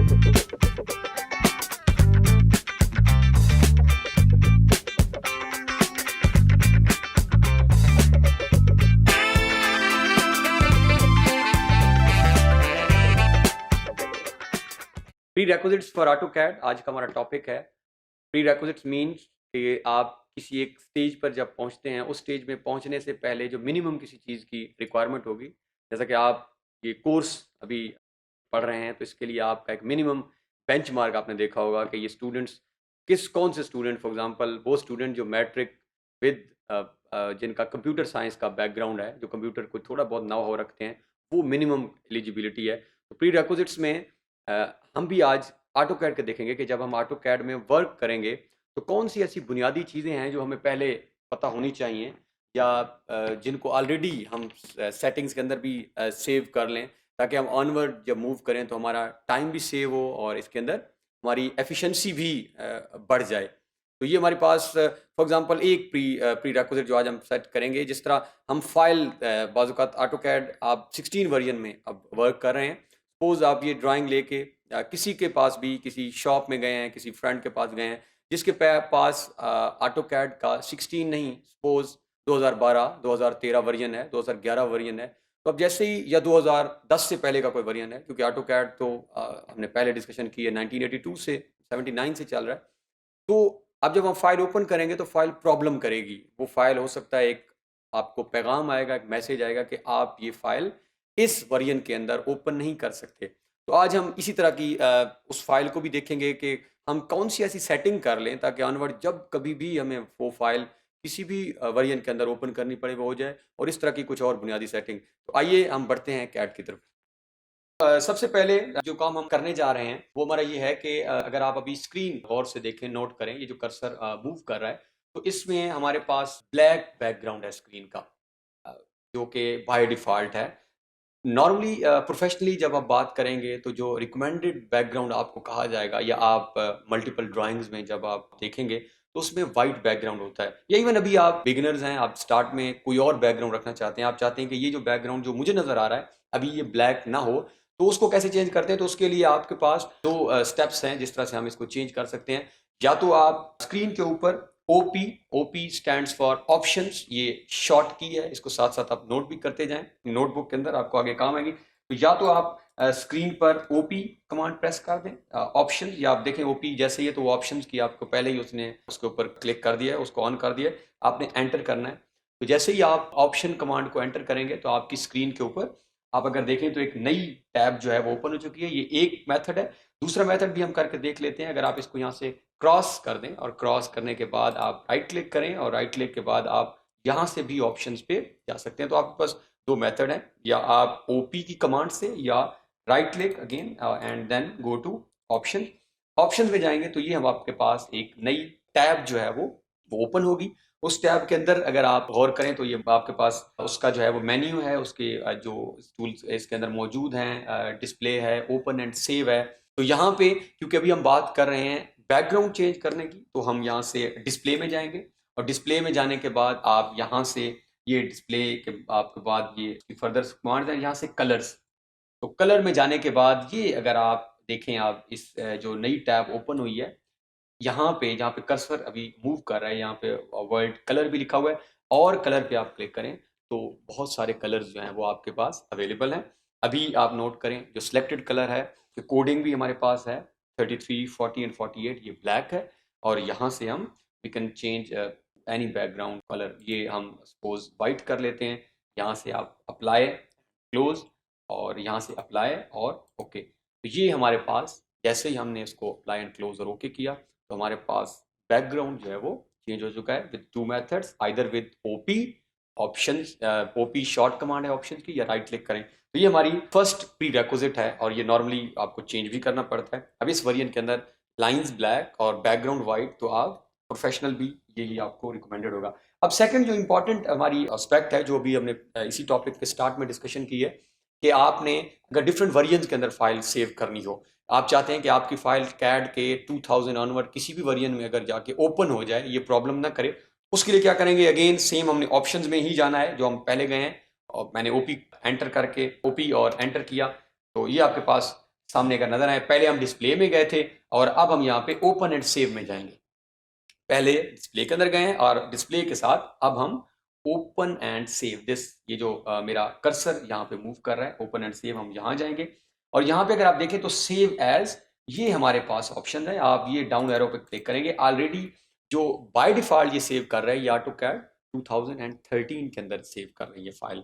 Pre requisites for AutoCAD आज का हमारा टॉपिक है। प्री रेक्विजिट्स मीन्स कि आप किसी एक स्टेज पर जब पहुंचते हैं, उस स्टेज में पहुंचने से पहले जो मिनिमम किसी चीज़ की रिक्वायरमेंट होगी, जैसा कि आप ये कोर्स अभी पढ़ रहे हैं, तो इसके लिए आपका एक मिनिमम बेंचमार्क आपने देखा होगा कि ये स्टूडेंट्स कौन से स्टूडेंट, फॉर एग्जांपल वो स्टूडेंट जो मैट्रिक विद जिनका कंप्यूटर साइंस का बैकग्राउंड है, जो कंप्यूटर को थोड़ा बहुत नाव हो रखते हैं, वो मिनिमम एलिजिबिलिटी है। तो प्री रेक्विजिट्स में हम भी आज ऑटोकैड के देखेंगे कि जब हम ऑटोकैड में वर्क करेंगे तो कौन सी ऐसी बुनियादी चीज़ें हैं जो हमें पहले पता होनी चाहिए, या जिनको ऑलरेडी हम सेटिंग्स के अंदर भी सेव कर लें, ताकि हम ऑनवर्ड जब मूव करें तो हमारा टाइम भी सेव हो और इसके अंदर हमारी एफिशिएंसी भी बढ़ जाए। तो ये हमारे पास फॉर एग्जांपल एक प्री रिक्विजिट जो आज हम सेट करेंगे, जिस तरह हम फाइल बाज़ात ऑटोकैड आप 16 वर्जन में अब वर्क कर रहे हैं। सपोज आप ये ड्राइंग लेके किसी के पास भी किसी शॉप में गए हैं, किसी फ्रेंड के पास गए हैं जिसके पास ऑटोकैड का 16 नहीं, सपोज 2012 2013 वर्जन है, 2011 वर्जन है, तो अब जैसे ही, या 2010 से पहले का कोई वर्जन है, क्योंकि ऑटोकैड तो हमने पहले डिस्कशन की है 1982 से 79 से चल रहा है। तो अब जब हम फाइल ओपन करेंगे तो फाइल प्रॉब्लम करेगी। वो फाइल हो सकता है, एक आपको पैगाम आएगा, एक मैसेज आएगा कि आप ये फाइल इस वर्जन के अंदर ओपन नहीं कर सकते। तो आज हम इसी तरह की उस फाइल को भी देखेंगे कि हम कौन सी ऐसी सेटिंग कर लें ताकि ऑनवर्ड जब कभी भी हमें वो फाइल किसी भी वर्जन के अंदर ओपन करनी पड़े वो हो जाए, और इस तरह की कुछ और बुनियादी सेटिंग। तो आइए हम बढ़ते हैं कैड की तरफ। सबसे पहले जो काम हम करने जा रहे हैं वो हमारा ये है कि अगर आप अभी स्क्रीन गौर से देखें, नोट करें, ये जो कर्सर मूव कर रहा है, तो इसमें हमारे पास ब्लैक बैकग्राउंड है स्क्रीन का, अ, जो कि बाय डिफ़ॉल्ट है। नॉर्मली प्रोफेशनली जब आप बात करेंगे तो जो रिकमेंडेड बैकग्राउंड आपको कहा जाएगा, या आप मल्टीपल ड्राइंग्स में जब आप देखेंगे तो उसमें वाइट बैकग्राउंड होता है। या इवन अभी आप बिगिनर्स हैं, आप स्टार्ट में कोई और बैकग्राउंड रखना चाहते हैं, आप चाहते हैं कि ये जो बैकग्राउंड जो मुझे नज़र आ रहा है अभी ये ब्लैक ना हो, तो उसको कैसे चेंज करते हैं? तो उसके लिए आपके पास दो स्टेप्स हैं जिस तरह से हम इसको चेंज कर सकते हैं। या तो आप स्क्रीन के ऊपर OP, OP stands for options, ये शॉर्ट की है, इसको साथ साथ आप नोट भी करते जाएं, नोटबुक के अंदर आपको आगे काम आएगी। तो या तो आप स्क्रीन पर ओपी कमांड प्रेस कर दें, ऑप्शन, या आप देखें ओपी जैसे ही है तो वो ऑप्शंस की आपको पहले ही उसने उसके ऊपर क्लिक कर दिया है, उसको ऑन कर दिया है, आपने एंटर करना है। तो जैसे ही आप ऑप्शन कमांड को एंटर करेंगे तो आपकी स्क्रीन के ऊपर आप अगर देखें तो एक नई टैब जो है वो ओपन हो चुकी है। ये एक मेथड है। दूसरा मेथड भी हम करके देख लेते हैं। अगर आप इसको यहाँ से क्रॉस कर दें और क्रॉस करने के बाद आप राइट क्लिक करें, और राइट क्लिक के बाद आप यहाँ से भी ऑप्शंस पे जा सकते हैं। तो आपके पास दो मेथड हैं, या आप ओपी की कमांड से, या right click again and then go to option. Option में जाएंगे तो ये हम आपके पास एक नई टैब जो है वो ओपन होगी। उस टैब के अंदर अगर आप गौर करें तो ये आपके पास उसका जो है वो मेन्यू है, उसके जो टूल्स इसके अंदर मौजूद हैं, डिस्प्ले है, ओपन एंड सेव है। तो यहाँ पे क्योंकि अभी हम बात कर रहे हैं बैकग्राउंड चेंज करने की, तो हम यहाँ से डिस्प्ले में जाएंगे, और डिस्प्ले में जाने के बाद आप यहाँ से ये डिस्प्ले के आपके बाद ये फर्दर कमांड है, यहाँ से कलर्स। तो कलर में जाने के बाद ये अगर आप देखें, आप इस जो नई टैब ओपन हुई है, यहाँ पे जहाँ पे कर्सर अभी मूव कर रहा है, यहाँ पे वर्ल्ड कलर भी लिखा हुआ है, और कलर पे आप क्लिक करें तो बहुत सारे कलर्स जो हैं वो आपके पास अवेलेबल हैं। अभी आप नोट करें जो सिलेक्टेड कलर है, जो कोडिंग भी हमारे पास है 33, 40 एंड 48, ये ब्लैक है। और यहाँ से हम we can change any background colour, ये हम सपोज वाइट कर लेते हैं। यहाँ से आप अप्लाई, क्लोज, और यहाँ से अप्लाई और ओके। तो ये हमारे पास जैसे ही हमने इसको अप्लाई एंड क्लोज और ओके किया तो हमारे पास बैकग्राउंड जो है वो चेंज हो चुका है with two methods, either with OP options, OP short command है ऑप्शन की, या राइट क्लिक करें। तो ये हमारी फर्स्ट प्री रेक्विजिट है, और ये नॉर्मली आपको चेंज भी करना पड़ता है। अब इस वेरिएंट के अंदर लाइंस ब्लैक और बैकग्राउंड वाइट, तो आप प्रोफेशनल भी यही आपको रिकमेंडेड होगा। अब सेकंड जो इंपॉर्टेंट हमारी एस्पेक्ट है, जो अभी हमने इसी टॉपिक के स्टार्ट में डिस्कशन की है, कि आपने अगर डिफरेंट वेरिएंट्स के अंदर फाइल सेव करनी हो, आप चाहते हैं कि आपकी फाइल कैड के 2000 ऑनवर्ड किसी भी वेरिएंट में अगर जाके ओपन हो जाए, ये प्रॉब्लम ना करे, उसके लिए क्या करेंगे? अगेन सेम हमने ऑप्शंस में ही जाना है जो हम पहले गए हैं, और मैंने ओपी एंटर करके ओपी और एंटर किया, तो ये आपके पास सामने का नजर आए। पहले हम डिस्प्ले में गए थे और अब हम यहाँ पे ओपन एंड सेव में जाएंगे। पहले डिस्प्ले के अंदर गए हैं और डिस्प्ले के साथ अब हम ओपन एंड सेव दिस, ये जो मेरा कर्सर यहाँ पे मूव कर रहा है, ओपन एंड सेव, हम यहाँ जाएंगे और यहाँ पे अगर आप देखें तो सेव एज, ये हमारे पास ऑप्शन है। आप ये डाउन एरो पे क्लिक करेंगे, ऑलरेडी जो बाय डिफॉल्ट ये सेव कर रहा है, ये AutoCAD 2013 के अंदर सेव कर रही है फाइल।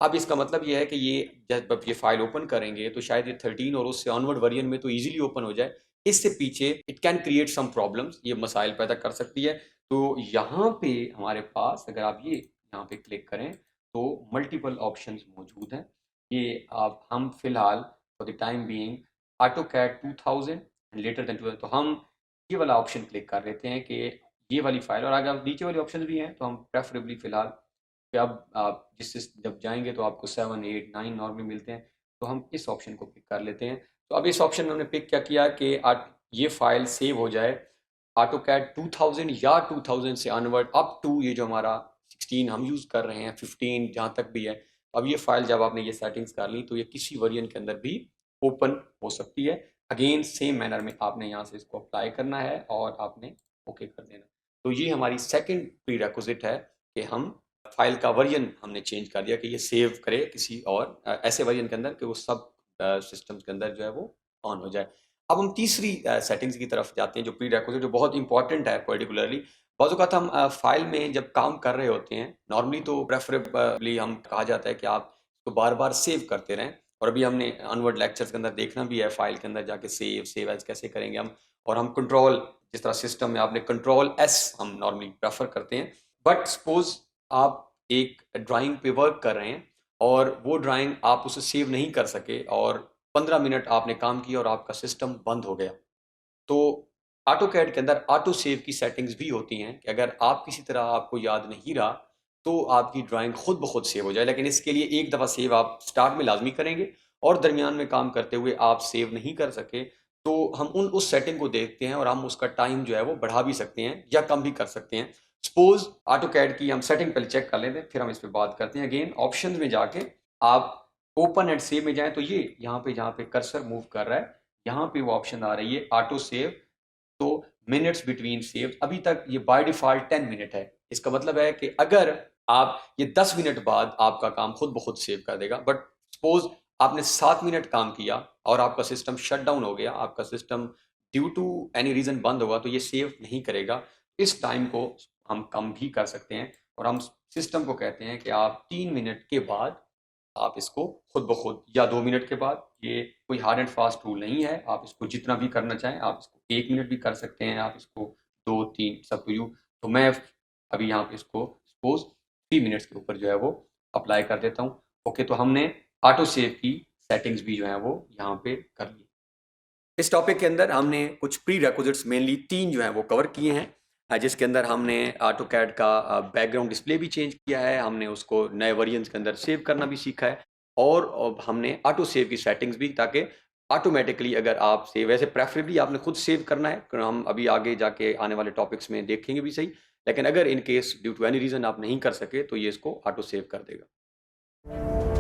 अब इसका मतलब ये है कि ये जब ये फाइल ओपन करेंगे तो शायद ये 13 और उससे ऑनवर्ड वर्जन में तो इजीली ओपन हो जाए, इससे पीछे it can create some problems, ये मसाइल पैदा कर सकती है। तो यहाँ पे हमारे पास अगर आप ये यहाँ पे क्लिक करें तो मल्टीपल ऑप्शंस मौजूद हैं। ये आप हम फिलहाल for the time being AutoCAD 2000 and later than 2000, तो हम ये वाला ऑप्शन क्लिक कर लेते हैं कि ये वाली फाइल, और अगर आप नीचे वाले ऑप्शन भी हैं तो हम प्रेफरेबली फिलहाल कि अब आप जब जाएंगे तो आपको 7, 8, 9 नॉर्मली मिलते हैं, तो हम इस ऑप्शन को पिक कर लेते हैं। तो अब इस ऑप्शन में हमने पिक क्या किया कि ये फाइल सेव हो जाए AutoCAD 2000 या 2000 से अनवर्ड अप टू ये जो हमारा 16 हम यूज़ कर रहे हैं, 15 जहाँ तक भी है। अब ये फाइल जब आपने ये सेटिंग्स कर ली तो ये किसी वर्जन के अंदर भी ओपन हो सकती है। अगेन सेम मैनर में आपने यहाँ से इसको अप्लाई करना है और आपने ओके कर देना। तो ये हमारी सेकेंड प्री रेक्विजिट है कि हम फाइल का वर्जन हमने चेंज कर दिया कि ये सेव करे किसी और ऐसे वर्जन के अंदर कि वो सब सिस्टम्स के अंदर जो है वो ऑन हो जाए। अब हम तीसरी सेटिंग्स की तरफ जाते हैं जो प्री रेक्विजिट, जो बहुत इंपॉर्टेंट है पर्टिकुलरली। बाज़ औक़ात हम फाइल में जब काम कर रहे होते हैं, नॉर्मली तो प्रेफरेबली हम कहा जाता है कि आप इसको बार-बार सेव करते रहें, और अभी हमने ऑनवर्ड लेक्चर्स के अंदर देखना भी है फाइल के अंदर जाके सेव एज़ कैसे करेंगे हम, और हम कंट्रोल, जिस तरह सिस्टम में आपने कंट्रोल एस हम नॉर्मली प्रेफर करते हैं। बट सपोज़ आप एक ड्राइंग पे वर्क कर रहे हैं और वो ड्राइंग आप उसे सेव नहीं कर सके और 15 मिनट आपने काम किया और आपका सिस्टम बंद हो गया, तो AutoCAD के अंदर ऑटो सेव की सेटिंग्स भी होती हैं कि अगर आप किसी तरह आपको याद नहीं रहा तो आपकी ड्राइंग खुद ब खुद सेव हो जाए। लेकिन इसके लिए एक दफ़ा सेव आप स्टार्ट में लाजमी करेंगे और दरमियान में काम करते हुए आप सेव नहीं कर सके तो हम उस सेटिंग को देखते हैं और हम उसका टाइम जो है वो बढ़ा भी सकते हैं या कम भी कर सकते हैं। सपोज AutoCAD की हम सेटिंग पहले चेक कर लेते हैं, फिर हम इस पर बात करते हैं। अगेन ऑप्शन में जाके आप ओपन एंड सेव में जाएं तो ये यहाँ पे जहाँ पे कर्सर मूव कर रहा है, यहाँ पे वो ऑप्शन आ रही है ऑटो सेव। तो मिनट्स बिटवीन सेव, अभी तक ये बाय डिफॉल्ट 10 मिनट है। इसका मतलब है कि अगर आप ये 10 मिनट बाद आपका काम खुद ब खुद सेव कर देगा, बट सपोज आपने 7 मिनट काम किया और आपका सिस्टम शट डाउन हो गया, आपका system due to any reason बंद होगा, तो ये सेव नहीं करेगा। इस टाइम को हम कम भी कर सकते हैं और हम सिस्टम को कहते हैं कि आप 3 मिनट के बाद आप इसको खुद ब खुद, या 2 मिनट के बाद, ये कोई हार्ड एंड फास्ट रूल नहीं है। आप इसको जितना भी करना चाहें, आप इसको 1 मिनट भी कर सकते हैं, आप इसको 2, 3 सब यू। तो मैं अभी यहाँ पे इसको सपोज 3 मिनट्स के ऊपर जो है वो अप्लाई कर देता हूँ। ओके, तो हमने ऑटो सेव की सेटिंग्स भी जो है वो यहाँ पे कर ली। इस टॉपिक के अंदर हमने कुछ प्री रेक्विजिट्स मेनली 3 जो हैं वो कवर किए हैं, जिसके अंदर हमने AutoCAD का बैकग्राउंड डिस्प्ले भी चेंज किया है, हमने उसको नए वर्जन्स के अंदर सेव करना भी सीखा है, और अब हमने ऑटो सेव की सेटिंग्स भी, ताकि ऑटोमेटिकली अगर आप सेव, वैसे प्रेफरेबली आपने खुद सेव करना है, हम अभी आगे जाके आने वाले टॉपिक्स में देखेंगे भी सही, लेकिन अगर in case due to any reason आप नहीं कर सके तो ये इसको ऑटो सेव कर देगा।